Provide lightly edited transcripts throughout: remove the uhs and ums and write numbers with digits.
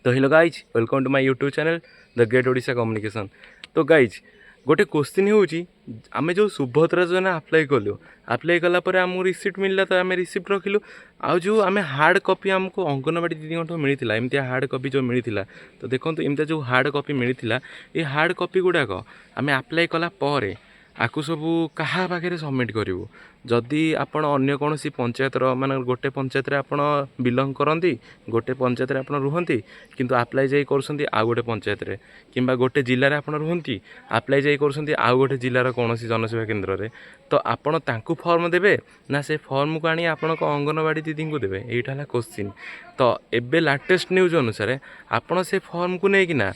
तो hello guys welcome to my YouTube channel the great Odisha communication. तो guys गोटे question होमें जो सुभद्रा योजना अप्लाई कलापर आमको रिसीप्ट मिलला तो आम रिसीप्ट रखिलु आउ जो आम हार्ड कॉपी आमको अंगनवाड़ी दीदी मिलता एमती हार्ड कॉपी जो मिलता। तो देखो एमती जो हार्ड कॉपी मिलता ये हार्ड कॉपी गुड़ाक आम अप्लाई कलापर आकु सबू क्या पाखे सबमिट करूँ जदि आपण अन्य कौन पंचायत मान गोटे पंचायत आपड़ बिलंग करती गोटे पंचायत आपड़ रुहति किंतु अप्लाई जाई कर आउ गोटे पंचायत रे किंबा गोटे जिले में आपड़ रुहति अप्लाई जाई कर आउ गोटे जिलार कौन जनसेवा केन्द्र रे तो आपण तांकु फॉर्म देबे ना से फॉर्म को आनी आपण अंगनवाड़ी दीदी को देबे एटा है क्वेश्चन। तो एबे लाटेस्ट न्यूज अनुसार आपण से फॉर्म को लेकिना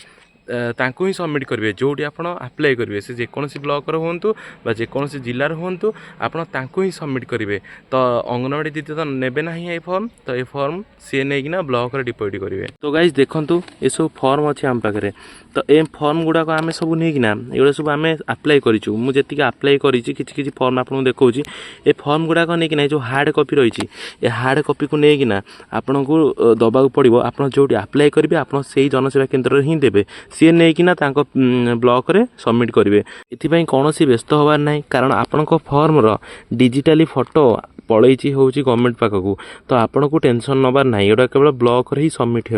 तांको ही सबमिट करेंगे जोटी आप अप्लाई करेंगे से जेकोसी ब्लॉक हूँ जेकोसी जिलार हूँ आपड़ तांको ही सबमिट करेंगे। तो अंगनवाड़ी दीदी तो नेबे ना ये फॉर्म तो ये फॉर्म सी नहीं ब्लॉक रे डिपोजिट करेंगे। तो गाइज देखो ये सब फॉर्म अच्छे आम पाखे तो ये फॉर्म गुड़ाक आम सब नहींना ये सब आम अप्लाई करूँ मुझे अप्लाई करी फॉर्म आपको देखा ये फॉर्म गुड़ाक नहीं जो हार्ड कॉपी रही है हार्ड कॉपी को लेकिना आपन को दबा पड़ो आप जो अप्लाई करेंगे आप जनसेवा केन्द्र ही देवे सी नहीं ब्लॉक रे सबमिट करेंगे। ये कौन व्यस्त हबार ना कारण आपण फॉर्म डिजिटाली फोटो पलैची हूँ गवर्नमेंट पाखक तो आपन को टेंशन नबार ना ये केवल ब्लॉक रे ही सबमिट हे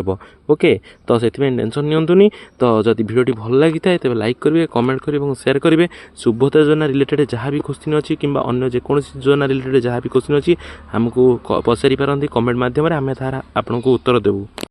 ओके। तो से टेंशन नियंतुनी। तो जदि भिडियोटी भल लगी था तेज लाइक करेंगे कमेंट करेंगे और शेयर करेंगे। सुभद्रा योजना रिलेटेड जहाँ भी क्वेश्चन अच्छी कि अन्य जेकोसी योजना रिलेटेड जहाँ भी क्वेश्चन अच्छी आमको पचारि पारती कमेंट मध्यम आम तार आपको उत्तर देवु।